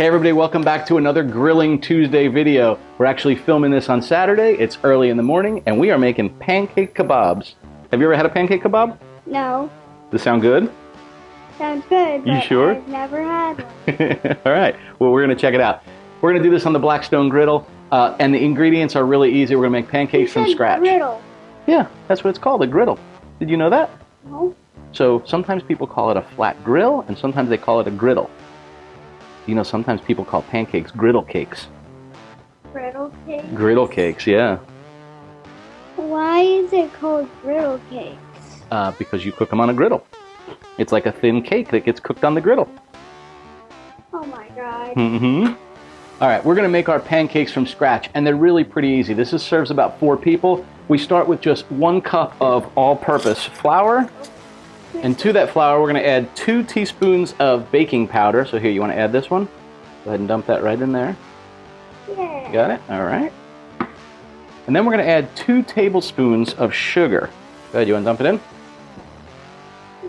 everybody, welcome back to another Grilling Tuesday video. We're actually filming this on Saturday. It's early in the morning and we are making pancake kebabs. Have you ever had a pancake kebab? No. Does this sound good? Sounds good, you sure? I've never had one. All right, well, we're gonna check it out. We're gonna do this on the Blackstone griddle, and the ingredients are really easy. We're gonna make pancakes from scratch. Griddle. Yeah, that's what it's called, a griddle. Did you know that? No. So sometimes people call it a flat grill, and sometimes they call it a griddle. You know, sometimes people call pancakes griddle cakes. Griddle cakes? Griddle cakes, yeah. Why is it called griddle cakes? Because you cook them on a griddle. It's like a thin cake that gets cooked on the griddle. Oh my god. Mm-hmm. All right, we're gonna make our pancakes from scratch, and they're really pretty easy. This serves about 4 people. We start with just 1 cup of all-purpose flour. And to that flour, we're gonna add 2 teaspoons of baking powder. So here, you wanna add this one? Go ahead and dump that right in there. Yeah. Got it? All right. And then we're gonna add 2 tablespoons of sugar. Go ahead, you wanna dump it in?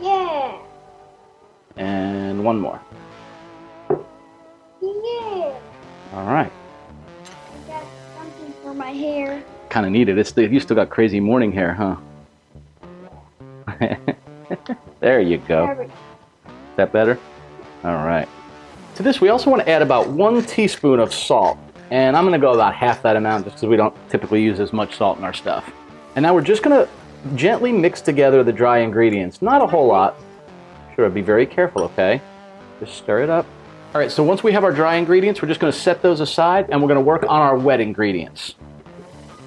Yeah. And 1 more. Yeah. All right. I got something for my hair. Kind of needed it. You still got crazy morning hair, huh? There you go. Is that better? All right. To this, we also want to add about 1 teaspoon of salt. And I'm going to go about half that amount just because we don't typically use as much salt in our stuff. And now we're just going to gently mix together the dry ingredients. Not a whole lot. Sure, be very careful, okay? Just stir it up. All right, so once we have our dry ingredients, we're just going to set those aside and we're going to work on our wet ingredients.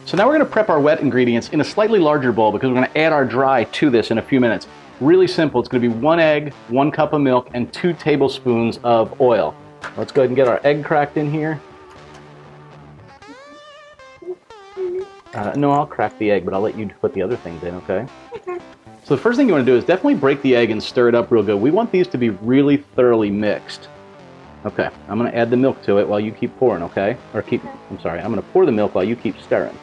So now we're going to prep our wet ingredients in a slightly larger bowl because we're going to add our dry to this in a few minutes. Really simple. It's going to be 1 egg, 1 cup of milk, and 2 tablespoons of oil. Let's go ahead and get our egg cracked in here. No, I'll crack the egg, but I'll let you put the other things in, okay? Okay. So the first thing you want to do is definitely break the egg and stir it up real good. We want these to be really thoroughly mixed. Okay, I'm going to add the milk to it while you keep pouring, okay? I'm going to pour the milk while you keep stirring.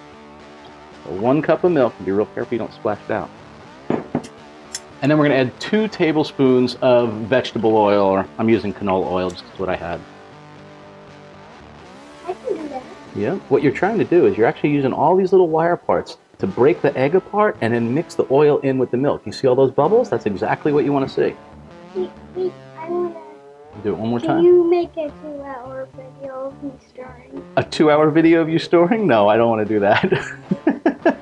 So 1 cup of milk. Be real careful you don't splash it out. And then we're going to add 2 tablespoons of vegetable oil, or I'm using canola oil, just that's what I had. I can do that. Yeah, what you're trying to do is you're actually using all these little wire parts to break the egg apart and then mix the oil in with the milk. You see all those bubbles? That's exactly what you want to see. Wait, I want to... Do it one more time. Can you make a 2-hour video of me stirring? A 2-hour video of you stirring? No, I don't want to do that.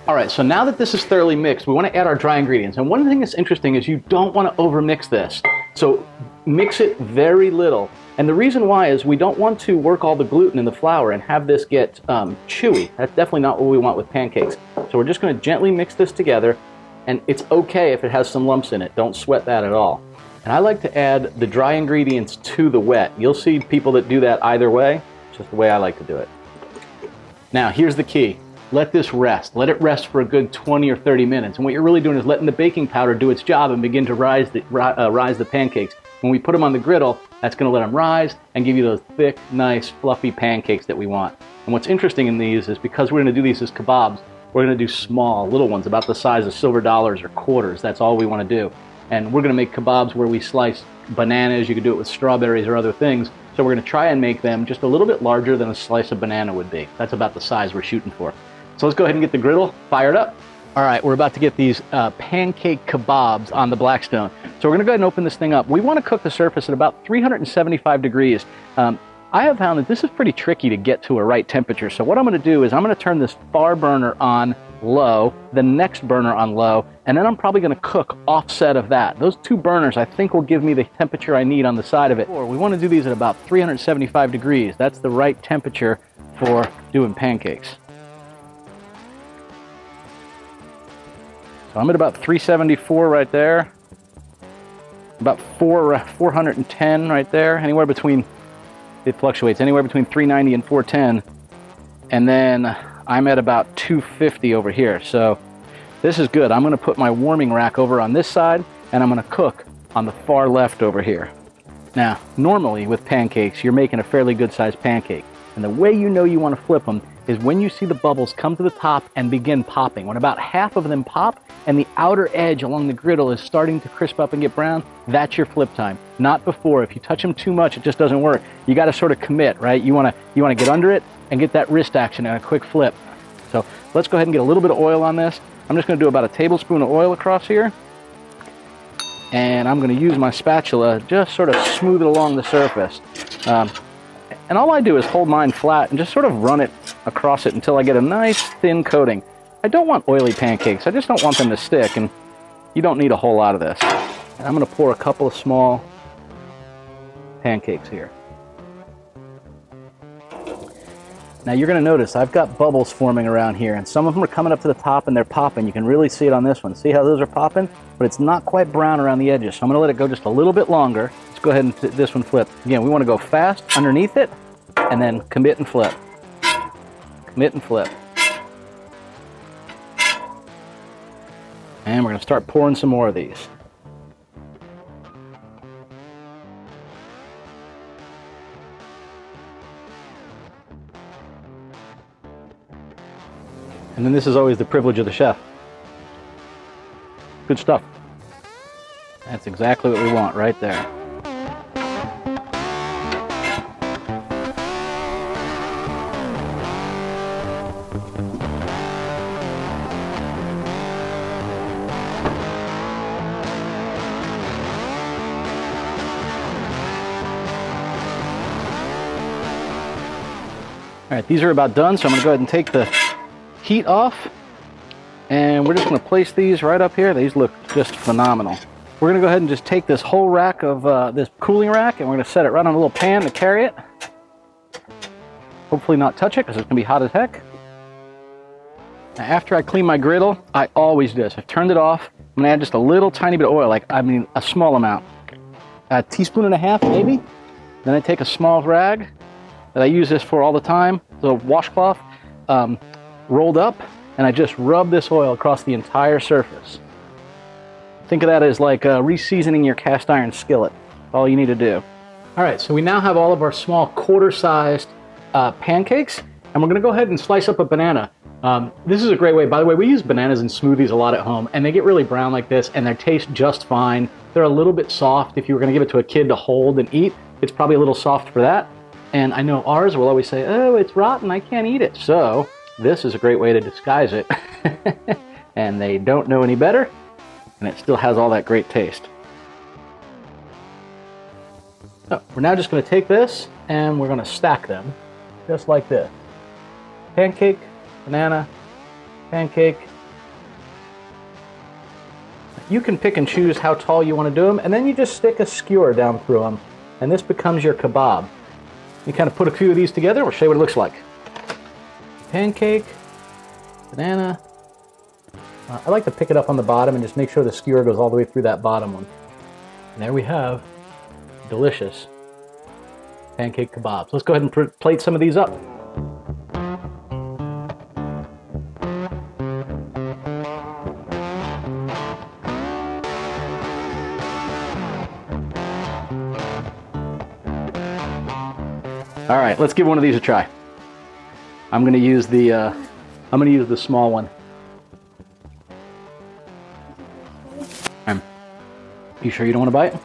All right, so now that this is thoroughly mixed, we want to add our dry ingredients. And one thing that's interesting is you don't want to overmix this. So mix it very little. And the reason why is we don't want to work all the gluten in the flour and have this get chewy. That's definitely not what we want with pancakes. So we're just going to gently mix this together. And it's okay if it has some lumps in it. Don't sweat that at all. And I like to add the dry ingredients to the wet. You'll see people that do that either way. It's just the way I like to do it. Now, here's the key. Let this rest. Let it rest for a good 20 or 30 minutes. And what you're really doing is letting the baking powder do its job and begin to rise the pancakes. When we put them on the griddle, that's going to let them rise and give you those thick, nice, fluffy pancakes that we want. And what's interesting in these is because we're going to do these as kebabs, we're going to do small, little ones about the size of silver dollars or quarters. That's all we want to do. And we're going to make kebabs where we slice bananas. You could do it with strawberries or other things. So we're going to try and make them just a little bit larger than a slice of banana would be. That's about the size we're shooting for. So let's go ahead and get the griddle fired up. All right, we're about to get these pancake kebabs on the Blackstone. So we're going to go ahead and open this thing up. We want to cook the surface at about 375 degrees. I have found that this is pretty tricky to get to a right temperature. So what I'm going to do is I'm going to turn this far burner on low, the next burner on low, and then I'm probably going to cook offset of that. Those 2 burners I think will give me the temperature I need on the side of it. We want to do these at about 375 degrees. That's the right temperature for doing pancakes. So I'm at about 374 right there. About 410 right there. Anywhere between, it fluctuates, anywhere between 390 and 410. And then I'm at about 250 over here. So this is good. I'm going to put my warming rack over on this side and I'm going to cook on the far left over here. Now, normally with pancakes, you're making a fairly good sized pancake. And the way you know you want to flip them is when you see the bubbles come to the top and begin popping. When about half of them pop and the outer edge along the griddle is starting to crisp up and get brown, that's your flip time. not before. If you touch them too much, it just doesn't work. You got to sort of commit, right? You want to get under it and get that wrist action and a quick flip. So let's go ahead and get a little bit of oil on this. I'm just going to do about a tablespoon of oil across here. And I'm going to use my spatula, just sort of smooth it along the surface. And all I do is hold mine flat and just sort of run it across it until I get a nice thin coating. I don't want oily pancakes. I just don't want them to stick, and you don't need a whole lot of this. And I'm going to pour a couple of small pancakes here. Now you're going to notice I've got bubbles forming around here, and some of them are coming up to the top and they're popping. You can really see it on this one. See how those are popping? But it's not quite brown around the edges, so I'm going to let it go just a little bit longer. Let's go ahead and this one flip. Again, we want to go fast underneath it, and then commit and flip. Commit and flip. And we're going to start pouring some more of these. And then this is always the privilege of the chef. Good stuff. That's exactly what we want right there. All right, these are about done, so I'm going to go ahead and take the heat off, and we're just going to place these right up here. These look just phenomenal. We're going to go ahead and just take this whole rack of this cooling rack, and we're going to set it right on a little pan to carry it. Hopefully not touch it, because it's going to be hot as heck. Now, after I clean my griddle, I always do this. I've turned it off. I'm going to add just a little tiny bit of oil, a small amount. A teaspoon and a half, maybe. Then I take a small rag that I use this for all the time, the washcloth, rolled up, and I just rub this oil across the entire surface. Think of that as like re-seasoning your cast iron skillet. That's all you need to do. All right, so we now have all of our small quarter-sized pancakes, and we're going to go ahead and slice up a banana. This is a great way. By the way, we use bananas in smoothies a lot at home, and they get really brown like this, and they taste just fine. They're a little bit soft. If you were going to give it to a kid to hold and eat, it's probably a little soft for that. And I know ours will always say, oh, it's rotten, I can't eat it. So this is a great way to disguise it. And they don't know any better, and it still has all that great taste. So we're now just going to take this, and we're going to stack them, just like this. Pancake, banana, pancake. You can pick and choose how tall you want to do them, and then you just stick a skewer down through them, and this becomes your kebab. You kind of put a few of these together. We'll show you what it looks like. Pancake, banana. I like to pick it up on the bottom and just make sure the skewer goes all the way through that bottom one. And there we have delicious pancake kebabs. Let's go ahead and plate some of these up. All right, let's give one of these a try. I'm going to use the small one. You sure you don't want to bite?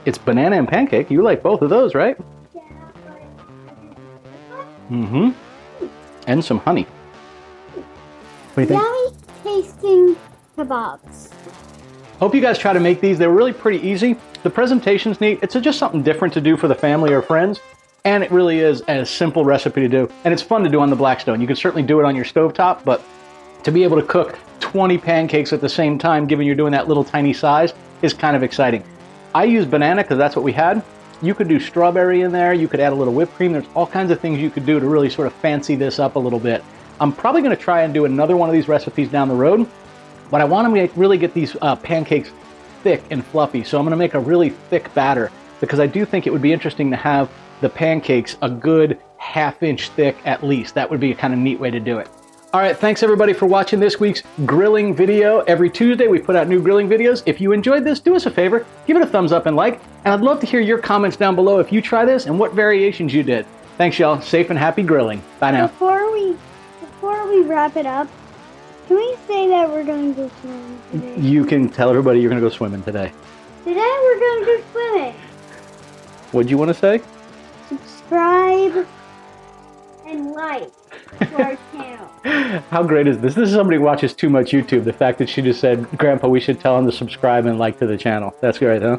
It's banana and pancake. You like both of those, right? Yeah. Mm-hmm. And some honey. What do you think? Yummy tasting kebabs. Hope you guys try to make these. They're really pretty easy. The presentation's neat. It's just something different to do for the family or friends. And it really is a simple recipe to do. And it's fun to do on the Blackstone. You can certainly do it on your stovetop, but to be able to cook 20 pancakes at the same time, given you're doing that little tiny size, is kind of exciting. I use banana because that's what we had. You could do strawberry in there. You could add a little whipped cream. There's all kinds of things you could do to really sort of fancy this up a little bit. I'm probably going to try and do another one of these recipes down the road, but I want to really get these pancakes thick and fluffy. So I'm going to make a really thick batter because I do think it would be interesting to have the pancakes a good ½ inch thick at least. That would be a kind of neat way to do it. All right, thanks everybody for watching this week's grilling video. Every Tuesday we put out new grilling videos. If you enjoyed this, do us a favor, give it a thumbs up and like, and I'd love to hear your comments down below if you try this and what variations you did. Thanks y'all, safe and happy grilling. Bye now. Before we wrap it up, can we say that we're going to go swimming today? You can tell everybody you're gonna go swimming today. Today we're going to go swimming. What'd you want to say? Subscribe and like to our channel. How great is this? This is somebody who watches too much YouTube. The fact that she just said, Grandpa, we should tell him to subscribe and like to the channel. That's great, huh?